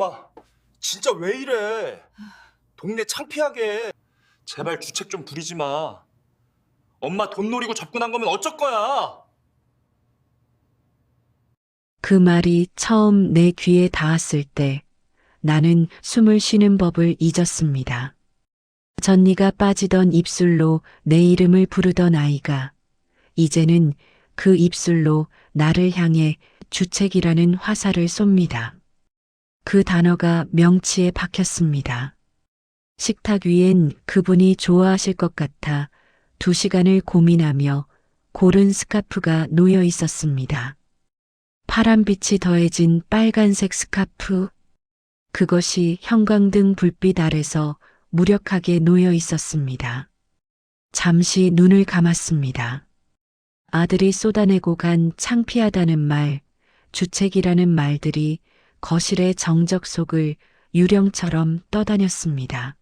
엄마, 진짜 왜 이래? 동네 창피하게. 제발 주책 좀 부리지 마. 엄마 돈 노리고 접근한 거면 어쩔 거야? 그 말이 처음 내 귀에 닿았을 때 나는 숨을 쉬는 법을 잊었습니다. 전니가 빠지던 입술로 내 이름을 부르던 아이가 이제는 그 입술로 나를 향해 주책이라는 화살을 쏩니다. 그 단어가 명치에 박혔습니다. 식탁 위엔 그분이 좋아하실 것 같아 2시간을 고민하며 고른 스카프가 놓여 있었습니다. 파란빛이 더해진 빨간색 스카프. 그것이 형광등 불빛 아래서 무력하게 놓여 있었습니다. 잠시 눈을 감았습니다. 아들이 쏟아내고 간 창피하다는 말, 주책이라는 말들이 거실의 정적 속을 유령처럼 떠다녔습니다.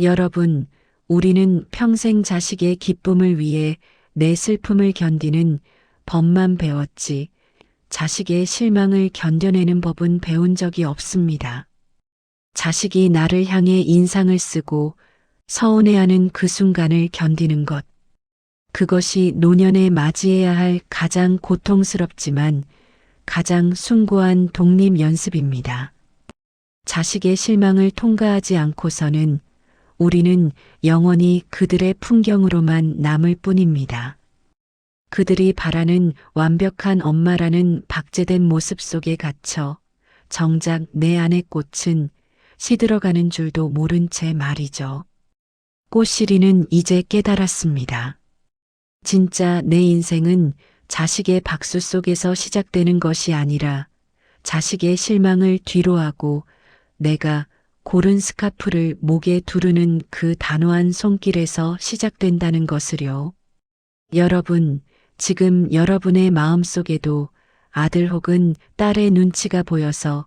여러분, 우리는 평생 자식의 기쁨을 위해 내 슬픔을 견디는 법만 배웠지, 자식의 실망을 견뎌내는 법은 배운 적이 없습니다. 자식이 나를 향해 인상을 쓰고 서운해하는 그 순간을 견디는 것. 그것이 노년에 맞이해야 할 가장 고통스럽지만 가장 숭고한 독립 연습입니다. 자식의 실망을 통과하지 않고서는 우리는 영원히 그들의 풍경으로만 남을 뿐입니다. 그들이 바라는 완벽한 엄마라는 박제된 모습 속에 갇혀 정작 내 안의 꽃은 시들어가는 줄도 모른 채 말이죠. 꽃시리는 이제 깨달았습니다. 진짜 내 인생은 자식의 박수 속에서 시작되는 것이 아니라 자식의 실망을 뒤로하고 내가 고른 스카프를 목에 두르는 그 단호한 손길에서 시작된다는 것을요. 여러분, 지금 여러분의 마음속에도 아들 혹은 딸의 눈치가 보여서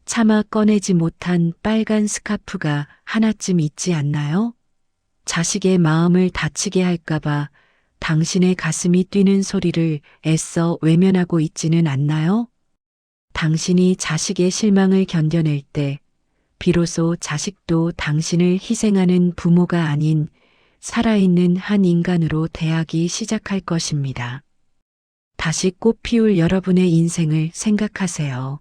차마 꺼내지 못한 빨간 스카프가 하나쯤 있지 않나요? 자식의 마음을 다치게 할까봐 당신의 가슴이 뛰는 소리를 애써 외면하고 있지는 않나요? 당신이 자식의 실망을 견뎌낼 때 비로소 자식도 당신을 희생하는 부모가 아닌 살아있는 한 인간으로 대하기 시작할 것입니다. 다시 꽃 피울 여러분의 인생을 생각하세요.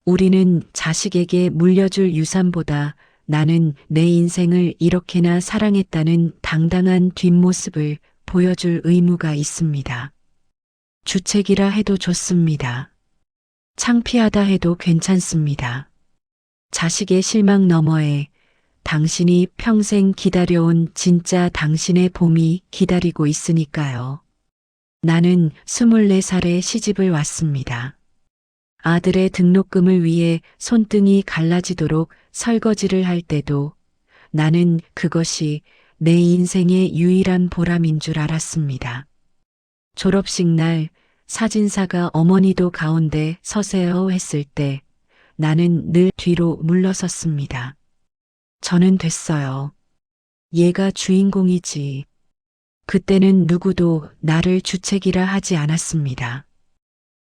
우리는 자식에게 물려줄 유산보다 나는 내 인생을 이렇게나 사랑했다는 당당한 뒷모습을 보여줄 의무가 있습니다. 주책이라 해도 좋습니다. 창피하다 해도 괜찮습니다. 자식의 실망 너머에 당신이 평생 기다려온 진짜 당신의 봄이 기다리고 있으니까요. 나는 24살에 시집을 왔습니다. 아들의 등록금을 위해 손등이 갈라지도록 설거지를 할 때도 나는 그것이 내 인생의 유일한 보람인 줄 알았습니다. 졸업식 날 사진사가 어머니도 가운데 서세요 했을 때 나는 늘 뒤로 물러섰습니다. 저는 됐어요. 얘가 주인공이지. 그때는 누구도 나를 주책이라 하지 않았습니다.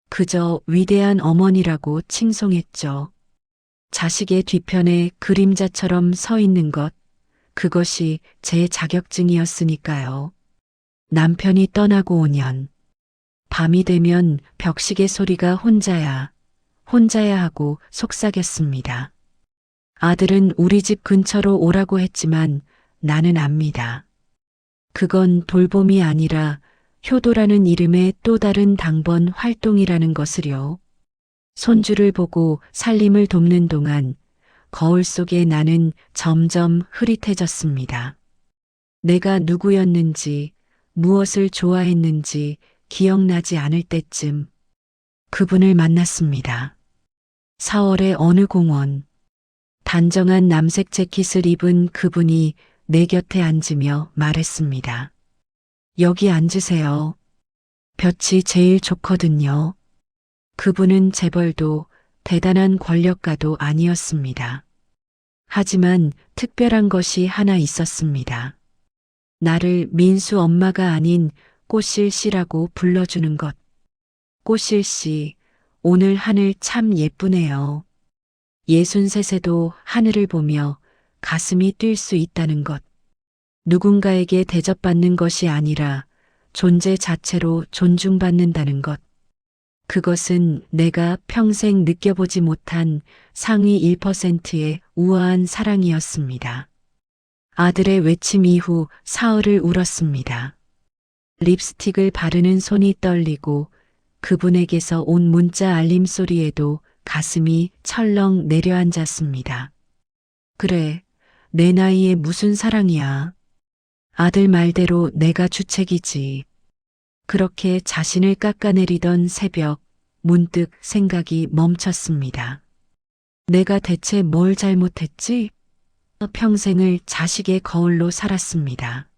그저 위대한 어머니라고 칭송했죠. 자식의 뒤편에 그림자처럼 서 있는 것, 그것이 제 자격증이었으니까요. 남편이 떠나고 5년. 밤이 되면 벽시계 소리가 혼자야 하고 속삭였습니다. 아들은 우리 집 근처로 오라고 했지만 나는 압니다. 그건 돌봄이 아니라 효도라는 이름의 또 다른 당번 활동이라는 것을요. 손주를 보고 살림을 돕는 동안 거울 속에 나는 점점 흐릿해졌습니다. 내가 누구였는지, 무엇을 좋아했는지 기억나지 않을 때쯤 그분을 만났습니다. 4월의 어느 공원. 단정한 남색 재킷을 입은 그분이 내 곁에 앉으며 말했습니다. 여기 앉으세요. 볕이 제일 좋거든요. 그분은 재벌도 대단한 권력가도 아니었습니다. 하지만 특별한 것이 하나 있었습니다. 나를 민수 엄마가 아닌 꽃실 씨라고 불러주는 것. 꽃실 씨, 오늘 하늘 참 예쁘네요. 63세도 하늘을 보며 가슴이 뛸 수 있다는 것. 누군가에게 대접받는 것이 아니라 존재 자체로 존중받는다는 것. 그것은 내가 평생 느껴보지 못한 상위 1%의 우아한 사랑이었습니다. 아들의 외침 이후 사흘을 울었습니다. 립스틱을 바르는 손이 떨리고 그분에게서 온 문자 알림 소리에도 가슴이 철렁 내려앉았습니다. 그래, 내 나이에 무슨 사랑이야. 아들 말대로 내가 주책이지. 그렇게 자신을 깎아내리던 새벽, 문득 생각이 멈췄습니다. 내가 대체 뭘 잘못했지? 평생을 자식의 거울로 살았습니다.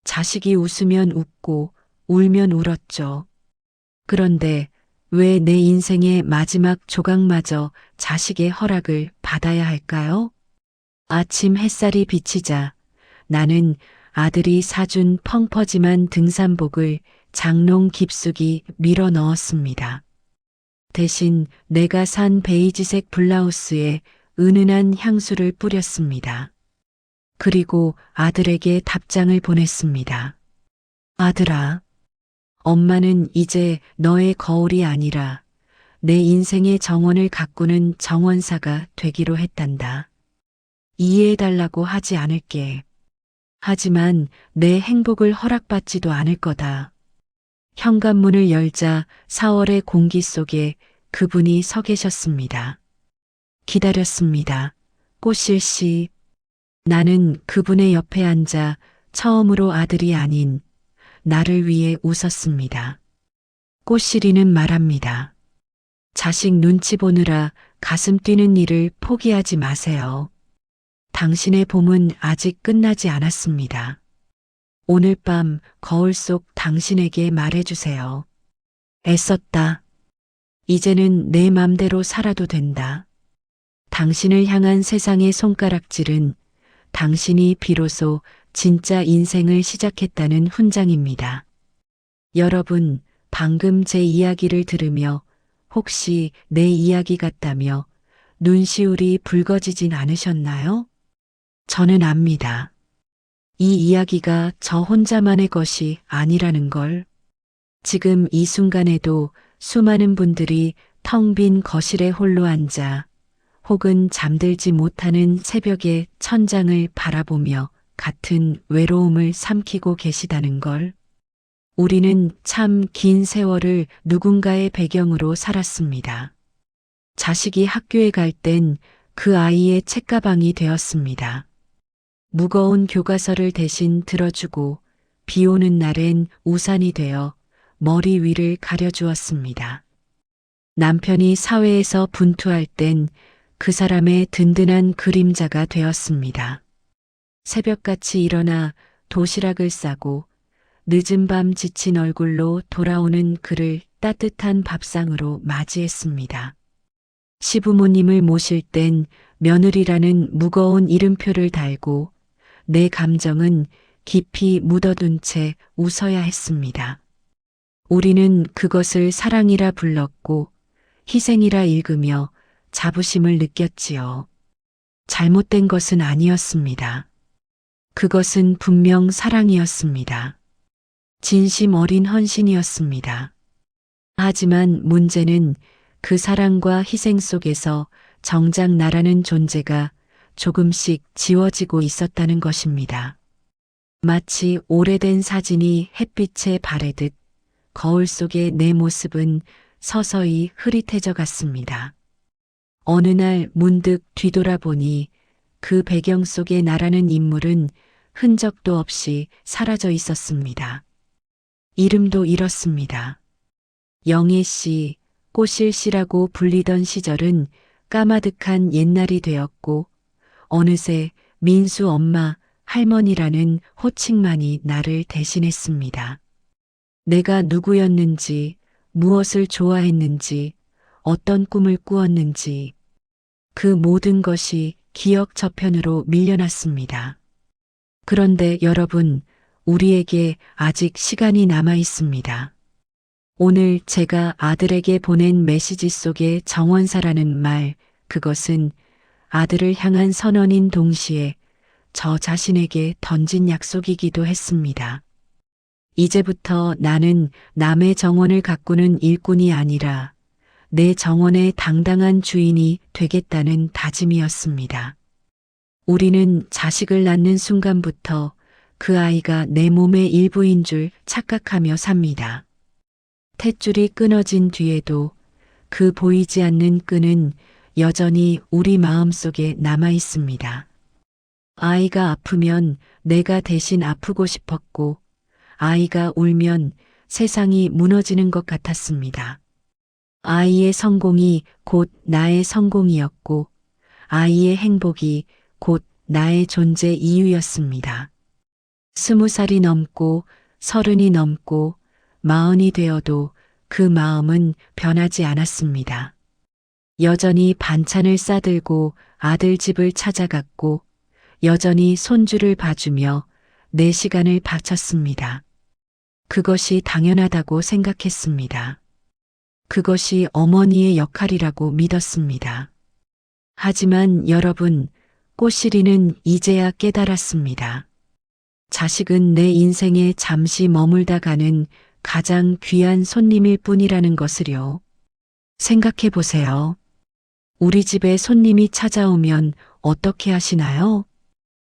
자식이 웃으면 웃고 울면 울었죠. 그런데 왜 내 인생의 마지막 조각마저 자식의 허락을 받아야 할까요? 아침 햇살이 비치자 나는 아들이 사준 펑퍼짐한 등산복을 장롱 깊숙이 밀어 넣었습니다. 대신 내가 산 베이지색 블라우스에 은은한 향수를 뿌렸습니다. 그리고 아들에게 답장을 보냈습니다. 아들아, 엄마는 이제 너의 거울이 아니라 내 인생의 정원을 가꾸는 정원사가 되기로 했단다. 이해해달라고 하지 않을게. 하지만 내 행복을 허락받지도 않을 거다. 현관문을 열자 4월의 공기 속에 그분이 서 계셨습니다. 기다렸습니다. 꽃실 씨. 나는 그분의 옆에 앉아 처음으로 아들이 아닌 나를 위해 웃었습니다. 꽃실이는 말합니다. 자식 눈치 보느라 가슴 뛰는 일을 포기하지 마세요. 당신의 봄은 아직 끝나지 않았습니다. 오늘 밤 거울 속 당신에게 말해주세요. 애썼다. 이제는 내 맘대로 살아도 된다. 당신을 향한 세상의 손가락질은 당신이 비로소 진짜 인생을 시작했다는 훈장입니다. 여러분, 방금 제 이야기를 들으며 혹시 내 이야기 같다며 눈시울이 붉어지진 않으셨나요? 저는 압니다. 이 이야기가 저 혼자만의 것이 아니라는 걸. 지금 이 순간에도 수많은 분들이 텅 빈 거실에 홀로 앉아 혹은 잠들지 못하는 새벽의 천장을 바라보며 같은 외로움을 삼키고 계시다는 걸. 우리는 참 긴 세월을 누군가의 배경으로 살았습니다. 자식이 학교에 갈 땐 그 아이의 책가방이 되었습니다. 무거운 교과서를 대신 들어주고 비 오는 날엔 우산이 되어 머리 위를 가려주었습니다. 남편이 사회에서 분투할 땐 그 사람의 든든한 그림자가 되었습니다. 새벽같이 일어나 도시락을 싸고 늦은 밤 지친 얼굴로 돌아오는 그를 따뜻한 밥상으로 맞이했습니다. 시부모님을 모실 땐 며느리라는 무거운 이름표를 달고 내 감정은 깊이 묻어둔 채 웃어야 했습니다. 우리는 그것을 사랑이라 불렀고 희생이라 읽으며 자부심을 느꼈지요. 잘못된 것은 아니었습니다. 그것은 분명 사랑이었습니다. 진심 어린 헌신이었습니다. 하지만 문제는 그 사랑과 희생 속에서 정작 나라는 존재가 조금씩 지워지고 있었다는 것입니다. 마치 오래된 사진이 햇빛에 바래듯 거울 속의 내 모습은 서서히 흐릿해져 갔습니다. 어느 날 문득 뒤돌아보니 그 배경 속에 나라는 인물은 흔적도 없이 사라져 있었습니다. 이름도 잃었습니다. 영애 씨, 꽃실 씨라고 불리던 시절은 까마득한 옛날이 되었고 어느새 민수 엄마, 할머니라는 호칭만이 나를 대신했습니다. 내가 누구였는지, 무엇을 좋아했는지, 어떤 꿈을 꾸었는지 그 모든 것이 기억 저편으로 밀려났습니다. 그런데 여러분, 우리에게 아직 시간이 남아 있습니다. 오늘 제가 아들에게 보낸 메시지 속의 정원사라는 말 그것은 아들을 향한 선언인 동시에 저 자신에게 던진 약속이기도 했습니다. 이제부터 나는 남의 정원을 가꾸는 일꾼이 아니라 내 정원의 당당한 주인이 되겠다는 다짐이었습니다. 우리는 자식을 낳는 순간부터 그 아이가 내 몸의 일부인 줄 착각하며 삽니다. 탯줄이 끊어진 뒤에도 그 보이지 않는 끈은 여전히 우리 마음속에 남아 있습니다. 아이가 아프면 내가 대신 아프고 싶었고, 아이가 울면 세상이 무너지는 것 같았습니다. 아이의 성공이 곧 나의 성공이었고, 아이의 행복이 곧 나의 존재 이유였습니다. 20살이 넘고 30이 넘고 40이 되어도 그 마음은 변하지 않았습니다. 여전히 반찬을 싸들고 아들 집을 찾아갔고, 여전히 손주를 봐주며 내 시간을 바쳤습니다. 그것이 당연하다고 생각했습니다. 그것이 어머니의 역할이라고 믿었습니다. 하지만 여러분, 꽃시리는 이제야 깨달았습니다. 자식은 내 인생에 잠시 머물다 가는 가장 귀한 손님일 뿐이라는 것을요. 생각해 보세요. 우리 집에 손님이 찾아오면 어떻게 하시나요?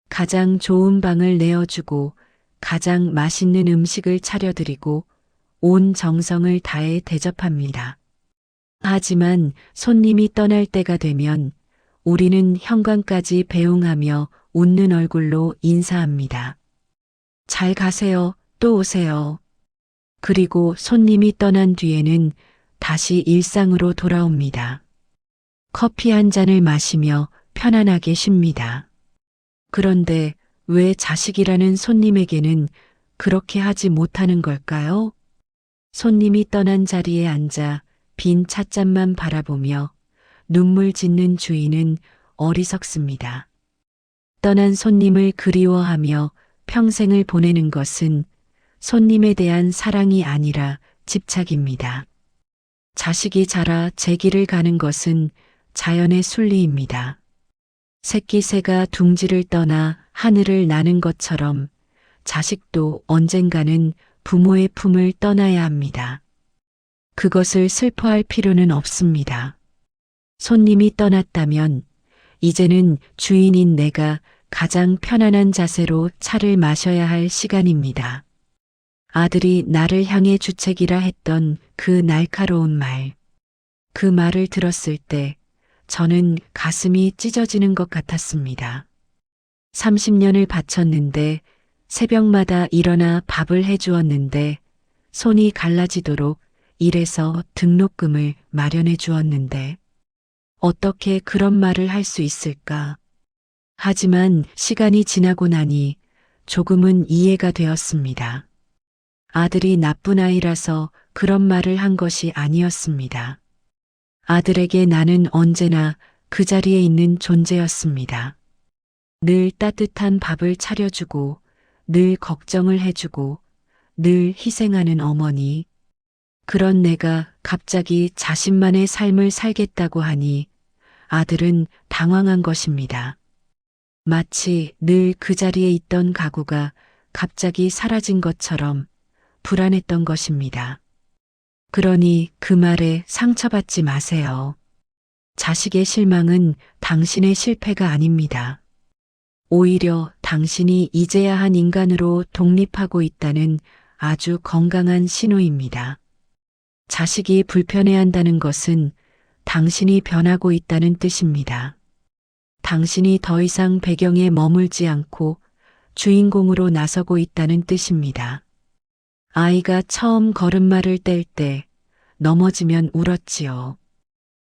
가장 좋은 방을 내어주고 가장 맛있는 음식을 차려드리고 온 정성을 다해 대접합니다. 하지만 손님이 떠날 때가 되면 우리는 현관까지 배웅하며 웃는 얼굴로 인사합니다. 잘 가세요. 또 오세요. 그리고 손님이 떠난 뒤에는 다시 일상으로 돌아옵니다. 커피 한 잔을 마시며 편안하게 쉽니다. 그런데 왜 자식이라는 손님에게는 그렇게 하지 못하는 걸까요? 손님이 떠난 자리에 앉아 빈 찻잔만 바라보며 눈물 짓는 주인은 어리석습니다. 떠난 손님을 그리워하며 평생을 보내는 것은 손님에 대한 사랑이 아니라 집착입니다. 자식이 자라 제 길을 가는 것은 자연의 순리입니다. 새끼 새가 둥지를 떠나 하늘을 나는 것처럼 자식도 언젠가는 부모의 품을 떠나야 합니다. 그것을 슬퍼할 필요는 없습니다. 손님이 떠났다면 이제는 주인인 내가 가장 편안한 자세로 차를 마셔야 할 시간입니다. 아들이 나를 향해 주책이라 했던 그 날카로운 말. 그 말을 들었을 때 저는 가슴이 찢어지는 것 같았습니다. 30년을 바쳤는데 새벽마다 일어나 밥을 해주었는데 손이 갈라지도록 일해서 등록금을 마련해 주었는데 어떻게 그런 말을 할 수 있을까? 하지만 시간이 지나고 나니 조금은 이해가 되었습니다. 아들이 나쁜 아이라서 그런 말을 한 것이 아니었습니다. 아들에게 나는 언제나 그 자리에 있는 존재였습니다. 늘 따뜻한 밥을 차려주고, 늘 걱정을 해주고, 늘 희생하는 어머니. 그런 내가 갑자기 자신만의 삶을 살겠다고 하니 아들은 당황한 것입니다. 마치 늘 그 자리에 있던 가구가 갑자기 사라진 것처럼 불안했던 것입니다. 그러니 그 말에 상처받지 마세요. 자식의 실망은 당신의 실패가 아닙니다. 오히려 당신이 이제야 한 인간으로 독립하고 있다는 아주 건강한 신호입니다. 자식이 불편해한다는 것은 당신이 변하고 있다는 뜻입니다. 당신이 더 이상 배경에 머물지 않고 주인공으로 나서고 있다는 뜻입니다. 아이가 처음 걸음마를 뗄 때 넘어지면 울었지요.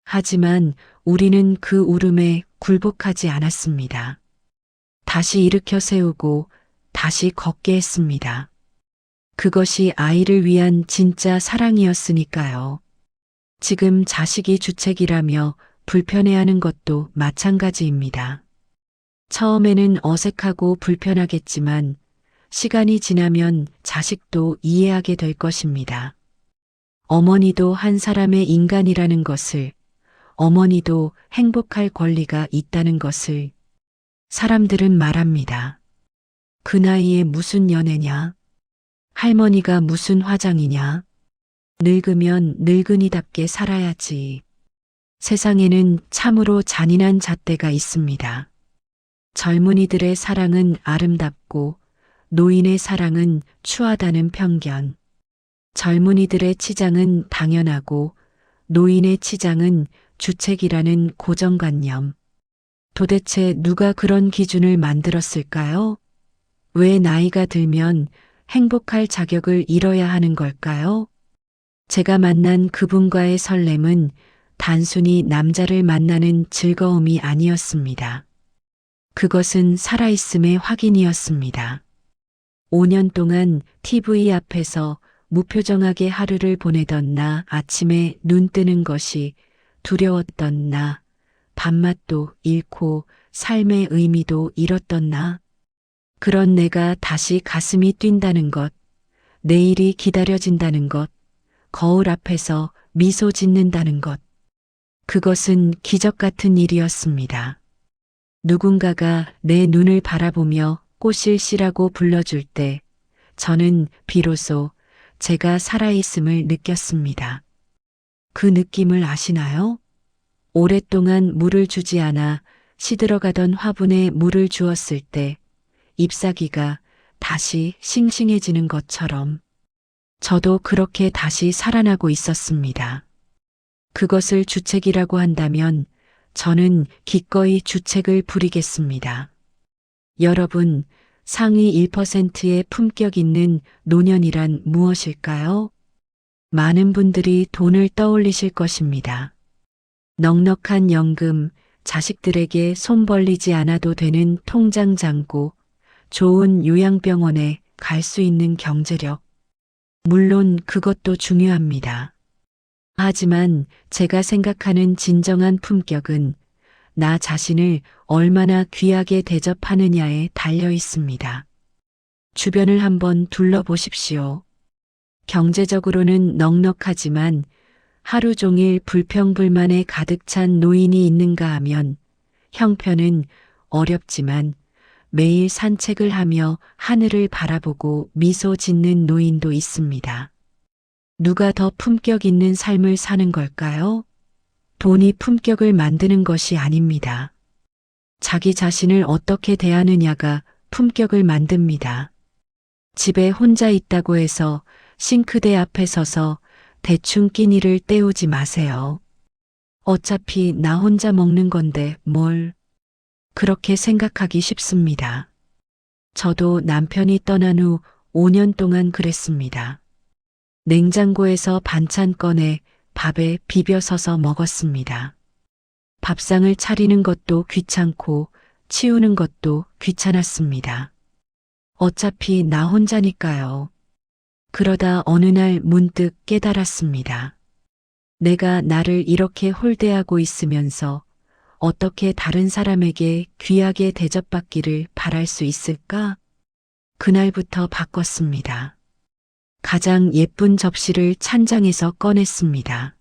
하지만 우리는 그 울음에 굴복하지 않았습니다. 다시 일으켜 세우고 다시 걷게 했습니다. 그것이 아이를 위한 진짜 사랑이었으니까요. 지금 자식이 주책이라며 불편해하는 것도 마찬가지입니다. 처음에는 어색하고 불편하겠지만 시간이 지나면 자식도 이해하게 될 것입니다. 어머니도 한 사람의 인간이라는 것을, 어머니도 행복할 권리가 있다는 것을 사람들은 말합니다. 그 나이에 무슨 연애냐? 할머니가 무슨 화장이냐? 늙으면 늙은이답게 살아야지. 세상에는 참으로 잔인한 잣대가 있습니다. 젊은이들의 사랑은 아름답고 노인의 사랑은 추하다는 편견. 젊은이들의 치장은 당연하고 노인의 치장은 주책이라는 고정관념. 도대체 누가 그런 기준을 만들었을까요? 왜 나이가 들면 행복할 자격을 잃어야 하는 걸까요? 제가 만난 그분과의 설렘은 단순히 남자를 만나는 즐거움이 아니었습니다. 그것은 살아있음의 확인이었습니다. 5년 동안 TV 앞에서 무표정하게 하루를 보내던 나, 아침에 눈 뜨는 것이 두려웠던 나, 밥맛도 잃고 삶의 의미도 잃었던 나, 그런 내가 다시 가슴이 뛴다는 것, 내일이 기다려진다는 것, 거울 앞에서 미소 짓는다는 것, 그것은 기적 같은 일이었습니다. 누군가가 내 눈을 바라보며 꽃을 씨라고 불러줄 때 저는 비로소 제가 살아있음을 느꼈습니다. 그 느낌을 아시나요? 오랫동안 물을 주지 않아 시들어가던 화분에 물을 주었을 때 잎사귀가 다시 싱싱해지는 것처럼 저도 그렇게 다시 살아나고 있었습니다. 그것을 주책이라고 한다면 저는 기꺼이 주책을 부리겠습니다. 여러분, 상위 1%의 품격 있는 노년이란 무엇일까요? 많은 분들이 돈을 떠올리실 것입니다. 넉넉한 연금, 자식들에게 손 벌리지 않아도 되는 통장 잔고, 좋은 요양병원에 갈 수 있는 경제력. 물론 그것도 중요합니다. 하지만 제가 생각하는 진정한 품격은 나 자신을 얼마나 귀하게 대접하느냐에 달려 있습니다. 주변을 한번 둘러보십시오. 경제적으로는 넉넉하지만 하루 종일 불평불만에 가득 찬 노인이 있는가 하면 형편은 어렵지만 매일 산책을 하며 하늘을 바라보고 미소 짓는 노인도 있습니다. 누가 더 품격 있는 삶을 사는 걸까요? 돈이 품격을 만드는 것이 아닙니다. 자기 자신을 어떻게 대하느냐가 품격을 만듭니다. 집에 혼자 있다고 해서 싱크대 앞에 서서 대충 끼니를 때우지 마세요. 어차피 나 혼자 먹는 건데 뭘 그렇게 생각하기 쉽습니다. 저도 남편이 떠난 후 5년 동안 그랬습니다. 냉장고에서 반찬 꺼내 밥에 비벼 서서 먹었습니다. 밥상을 차리는 것도 귀찮고 치우는 것도 귀찮았습니다. 어차피 나 혼자니까요. 그러다 어느 날 문득 깨달았습니다. 내가 나를 이렇게 홀대하고 있으면서 어떻게 다른 사람에게 귀하게 대접받기를 바랄 수 있을까? 그날부터 바꿨습니다. 가장 예쁜 접시를 찬장에서 꺼냈습니다.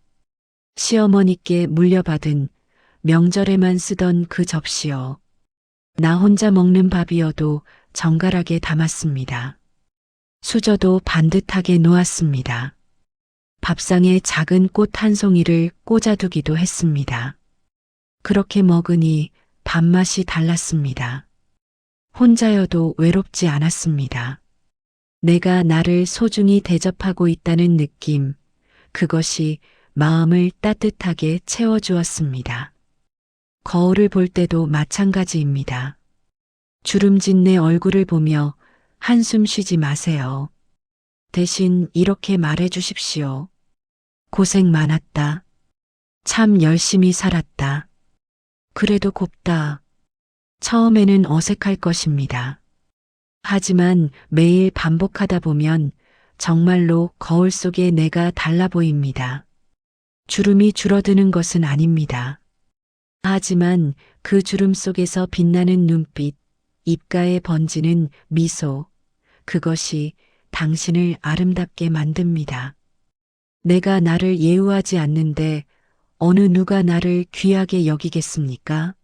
시어머니께 물려받은 명절에만 쓰던 그 접시요. 나 혼자 먹는 밥이어도 정갈하게 담았습니다. 수저도 반듯하게 놓았습니다. 밥상에 작은 꽃 한 송이를 꽂아두기도 했습니다. 그렇게 먹으니 밥맛이 달랐습니다. 혼자여도 외롭지 않았습니다. 내가 나를 소중히 대접하고 있다는 느낌, 그것이 마음을 따뜻하게 채워주었습니다. 거울을 볼 때도 마찬가지입니다. 주름진 내 얼굴을 보며 한숨 쉬지 마세요. 대신 이렇게 말해 주십시오. 고생 많았다. 참 열심히 살았다. 그래도 곱다. 처음에는 어색할 것입니다. 하지만 매일 반복하다 보면 정말로 거울 속에 내가 달라 보입니다. 주름이 줄어드는 것은 아닙니다. 하지만 그 주름 속에서 빛나는 눈빛, 입가에 번지는 미소, 그것이 당신을 아름답게 만듭니다. 내가 나를 예우하지 않는데 어느 누가 나를 귀하게 여기겠습니까?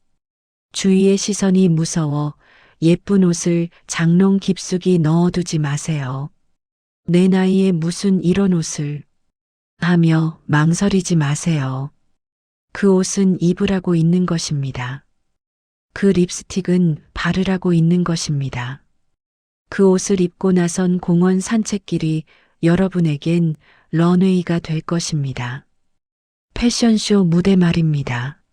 주위의 시선이 무서워 예쁜 옷을 장롱 깊숙이 넣어두지 마세요. 내 나이에 무슨 이런 옷을 하며 망설이지 마세요. 그 옷은 입으라고 있는 것입니다. 그 립스틱은 바르라고 있는 것입니다. 그 옷을 입고 나선 공원 산책길이 여러분에겐 런웨이가 될 것입니다. 패션쇼 무대 말입니다.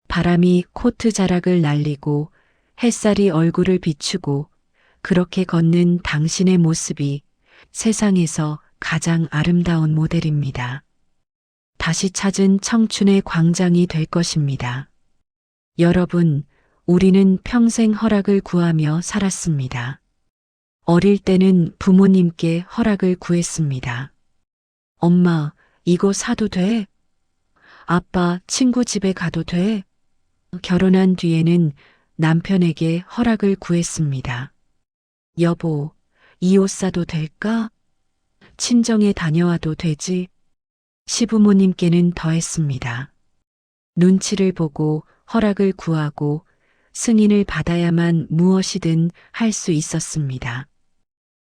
바람이 코트 자락을 날리고 햇살이 얼굴을 비추고 그렇게 걷는 당신의 모습이 세상에서 가장 아름다운 모델입니다. 다시 찾은 청춘의 광장이 될 것입니다. 여러분, 우리는 평생 허락을 구하며 살았습니다. 어릴 때는 부모님께 허락을 구했습니다. 엄마, 이거 사도 돼? 아빠, 친구 집에 가도 돼? 결혼한 뒤에는 남편에게 허락을 구했습니다. 여보, 이 옷 사도 될까? 친정에 다녀와도 되지? 시부모님께는 더했습니다. 눈치를 보고 허락을 구하고 승인을 받아야만 무엇이든 할 수 있었습니다.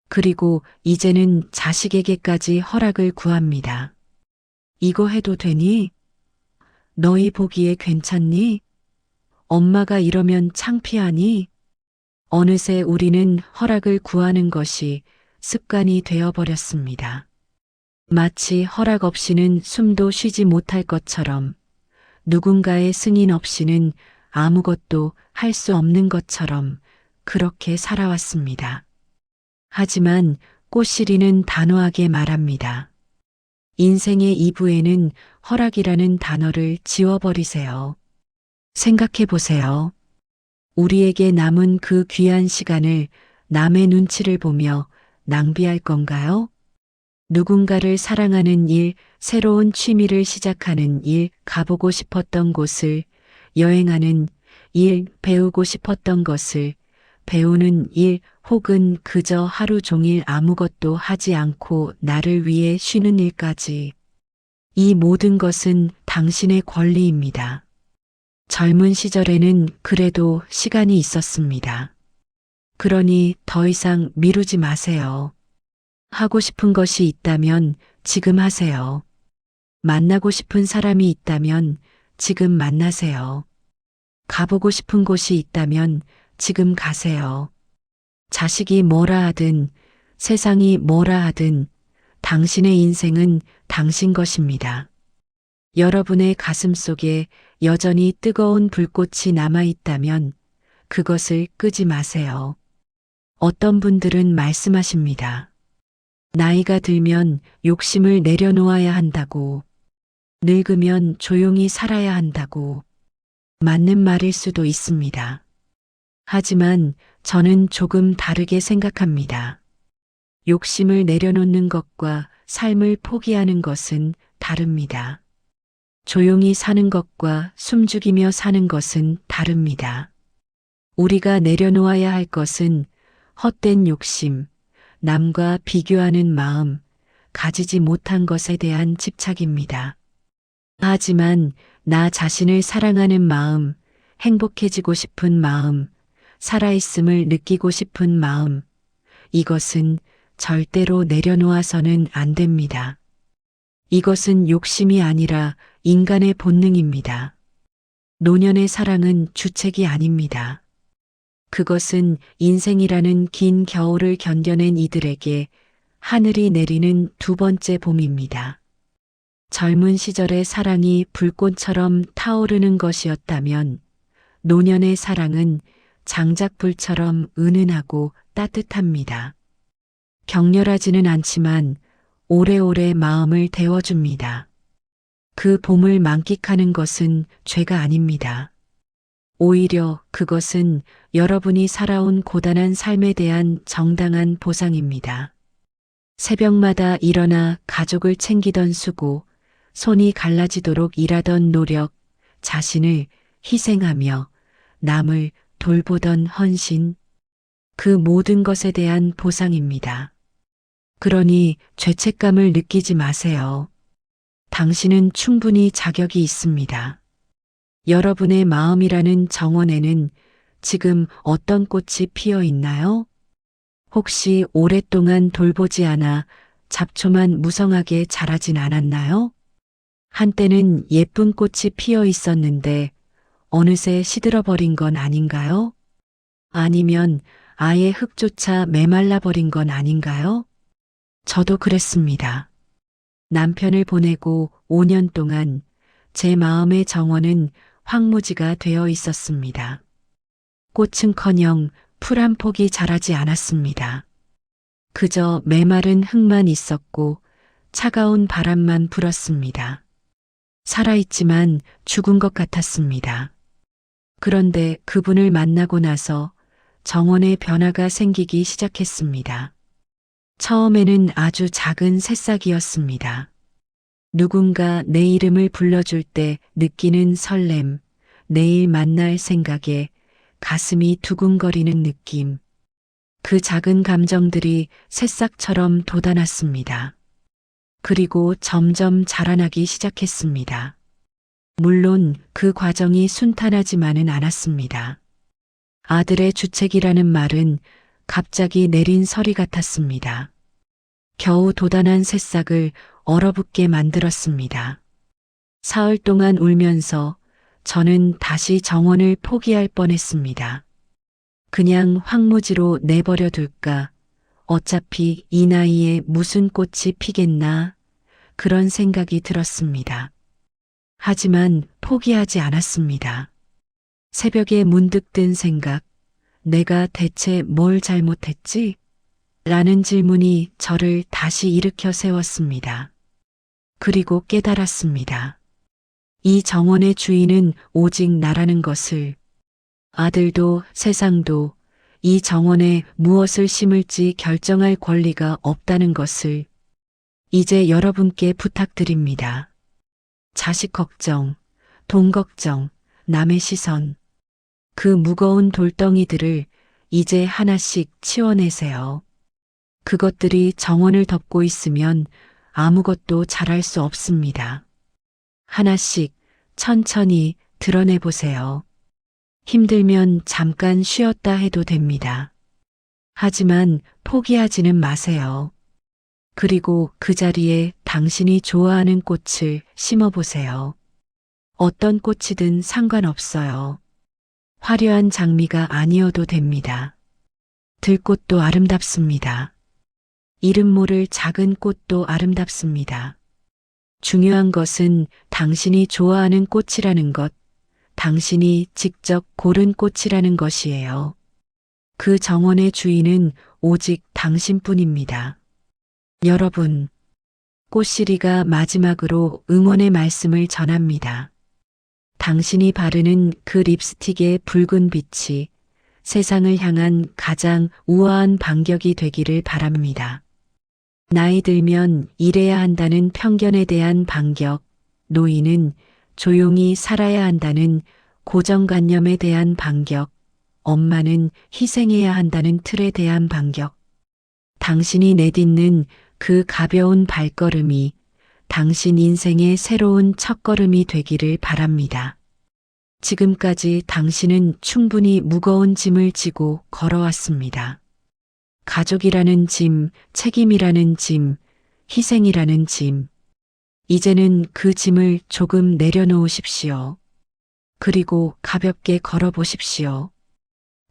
그리고 이제는 자식에게까지 허락을 구합니다. 이거 해도 되니? 너희 보기에 괜찮니? 엄마가 이러면 창피하니? 어느새 우리는 허락을 구하는 것이 습관이 되어버렸습니다. 마치 허락 없이는 숨도 쉬지 못할 것처럼 누군가의 승인 없이는 아무것도 할 수 없는 것처럼 그렇게 살아왔습니다. 하지만 꽃시리는 단호하게 말합니다. 인생의 2부에는 허락이라는 단어를 지워버리세요. 생각해 보세요. 우리에게 남은 그 귀한 시간을 남의 눈치를 보며 낭비할 건가요? 누군가를 사랑하는 일, 새로운 취미를 시작하는 일, 가보고 싶었던 곳을, 여행하는 일, 배우고 싶었던 것을, 배우는 일, 혹은 그저 하루 종일 아무것도 하지 않고 나를 위해 쉬는 일까지. 이 모든 것은 당신의 권리입니다. 젊은 시절에는 그래도 시간이 있었습니다. 그러니 더 이상 미루지 마세요. 하고 싶은 것이 있다면 지금 하세요. 만나고 싶은 사람이 있다면 지금 만나세요. 가보고 싶은 곳이 있다면 지금 가세요. 자식이 뭐라 하든 세상이 뭐라 하든 당신의 인생은 당신 것입니다. 여러분의 가슴 속에 여전히 뜨거운 불꽃이 남아있다면 그것을 끄지 마세요. 어떤 분들은 말씀하십니다. 나이가 들면 욕심을 내려놓아야 한다고, 늙으면 조용히 살아야 한다고. 맞는 말일 수도 있습니다. 하지만 저는 조금 다르게 생각합니다. 욕심을 내려놓는 것과 삶을 포기하는 것은 다릅니다. 조용히 사는 것과 숨죽이며 사는 것은 다릅니다. 우리가 내려놓아야 할 것은 헛된 욕심, 남과 비교하는 마음, 가지지 못한 것에 대한 집착입니다. 하지만 나 자신을 사랑하는 마음, 행복해지고 싶은 마음, 살아있음을 느끼고 싶은 마음, 이것은 절대로 내려놓아서는 안 됩니다. 이것은 욕심이 아니라 인간의 본능입니다. 노년의 사랑은 주책이 아닙니다. 그것은 인생이라는 긴 겨울을 견뎌낸 이들에게 하늘이 내리는 두 번째 봄입니다. 젊은 시절의 사랑이 불꽃처럼 타오르는 것이었다면 노년의 사랑은 장작불처럼 은은하고 따뜻합니다. 격렬하지는 않지만 오래오래 마음을 데워줍니다. 그 봄을 만끽하는 것은 죄가 아닙니다. 오히려 그것은 여러분이 살아온 고단한 삶에 대한 정당한 보상입니다. 새벽마다 일어나 가족을 챙기던 수고, 손이 갈라지도록 일하던 노력, 자신을 희생하며 남을 돌보던 헌신, 그 모든 것에 대한 보상입니다. 그러니 죄책감을 느끼지 마세요. 당신은 충분히 자격이 있습니다. 여러분의 마음이라는 정원에는 지금 어떤 꽃이 피어 있나요? 혹시 오랫동안 돌보지 않아 잡초만 무성하게 자라진 않았나요? 한때는 예쁜 꽃이 피어 있었는데 어느새 시들어버린 건 아닌가요? 아니면 아예 흙조차 메말라 버린 건 아닌가요? 저도 그랬습니다. 남편을 보내고 5년 동안 제 마음의 정원은 황무지가 되어 있었습니다. 꽃은커녕 풀 한 폭이 자라지 않았습니다. 그저 메마른 흙만 있었고 차가운 바람만 불었습니다. 살아있지만 죽은 것 같았습니다. 그런데 그분을 만나고 나서 정원에 변화가 생기기 시작했습니다. 처음에는 아주 작은 새싹이었습니다. 누군가 내 이름을 불러줄 때 느끼는 설렘, 내일 만날 생각에 가슴이 두근거리는 느낌. 그 작은 감정들이 새싹처럼 돋아났습니다. 그리고 점점 자라나기 시작했습니다. 물론 그 과정이 순탄하지만은 않았습니다. 아들의 주책이라는 말은 갑자기 내린 서리 같았습니다. 겨우 돋아난 새싹을 얼어붙게 만들었습니다. 사흘 동안 울면서 저는 다시 정원을 포기할 뻔했습니다. 그냥 황무지로 내버려 둘까? 어차피 이 나이에 무슨 꽃이 피겠나? 그런 생각이 들었습니다. 하지만 포기하지 않았습니다. 새벽에 문득 든 생각, 내가 대체 뭘 잘못했지? 라는 질문이 저를 다시 일으켜 세웠습니다. 그리고 깨달았습니다. 이 정원의 주인은 오직 나라는 것을, 아들도 세상도 이 정원에 무엇을 심을지 결정할 권리가 없다는 것을 이제 여러분께 부탁드립니다. 자식 걱정, 돈 걱정, 남의 시선, 그 무거운 돌덩이들을 이제 하나씩 치워내세요. 그것들이 정원을 덮고 있으면 아무것도 잘할 수 없습니다. 하나씩 천천히 드러내보세요. 힘들면 잠깐 쉬었다 해도 됩니다. 하지만 포기하지는 마세요. 그리고 그 자리에 당신이 좋아하는 꽃을 심어보세요. 어떤 꽃이든 상관없어요. 화려한 장미가 아니어도 됩니다. 들꽃도 아름답습니다. 이름 모를 작은 꽃도 아름답습니다. 중요한 것은 당신이 좋아하는 꽃이라는 것, 당신이 직접 고른 꽃이라는 것이에요. 그 정원의 주인은 오직 당신뿐입니다. 여러분, 꽃시리가 마지막으로 응원의 말씀을 전합니다. 당신이 바르는 그 립스틱의 붉은 빛이 세상을 향한 가장 우아한 반격이 되기를 바랍니다. 나이 들면 일해야 한다는 편견에 대한 반격, 노인은 조용히 살아야 한다는 고정관념에 대한 반격, 엄마는 희생해야 한다는 틀에 대한 반격. 당신이 내딛는 그 가벼운 발걸음이 당신 인생의 새로운 첫걸음이 되기를 바랍니다. 지금까지 당신은 충분히 무거운 짐을 지고 걸어왔습니다. 가족이라는 짐, 책임이라는 짐, 희생이라는 짐. 이제는 그 짐을 조금 내려놓으십시오. 그리고 가볍게 걸어보십시오.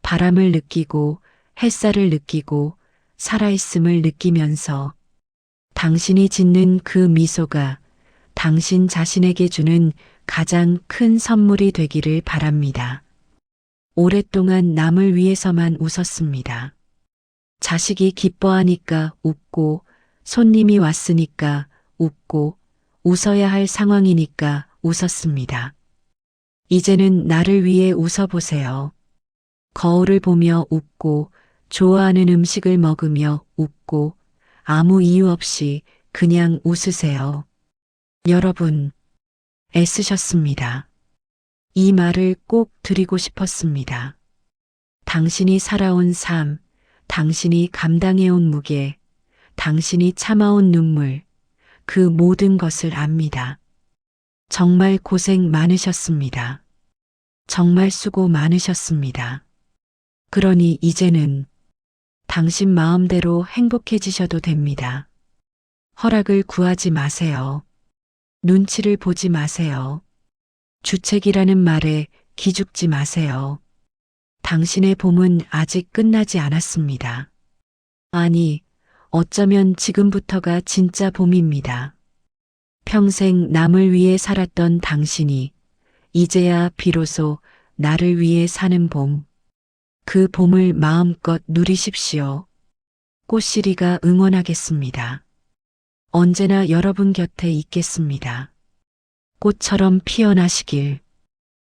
바람을 느끼고 햇살을 느끼고 살아있음을 느끼면서 당신이 짓는 그 미소가 당신 자신에게 주는 가장 큰 선물이 되기를 바랍니다. 오랫동안 남을 위해서만 웃었습니다. 자식이 기뻐하니까 웃고, 손님이 왔으니까 웃고, 웃어야 할 상황이니까 웃었습니다. 이제는 나를 위해 웃어보세요. 거울을 보며 웃고, 좋아하는 음식을 먹으며 웃고, 아무 이유 없이 그냥 웃으세요. 여러분, 애쓰셨습니다. 이 말을 꼭 드리고 싶었습니다. 당신이 살아온 삶, 당신이 감당해온 무게, 당신이 참아온 눈물, 그 모든 것을 압니다. 정말 고생 많으셨습니다. 정말 수고 많으셨습니다. 그러니 이제는 당신 마음대로 행복해지셔도 됩니다. 허락을 구하지 마세요. 눈치를 보지 마세요. 주책이라는 말에 기죽지 마세요. 당신의 봄은 아직 끝나지 않았습니다. 아니, 어쩌면 지금부터가 진짜 봄입니다. 평생 남을 위해 살았던 당신이 이제야 비로소 나를 위해 사는 봄. 그 봄을 마음껏 누리십시오. 꽃시리가 응원하겠습니다. 언제나 여러분 곁에 있겠습니다. 꽃처럼 피어나시길.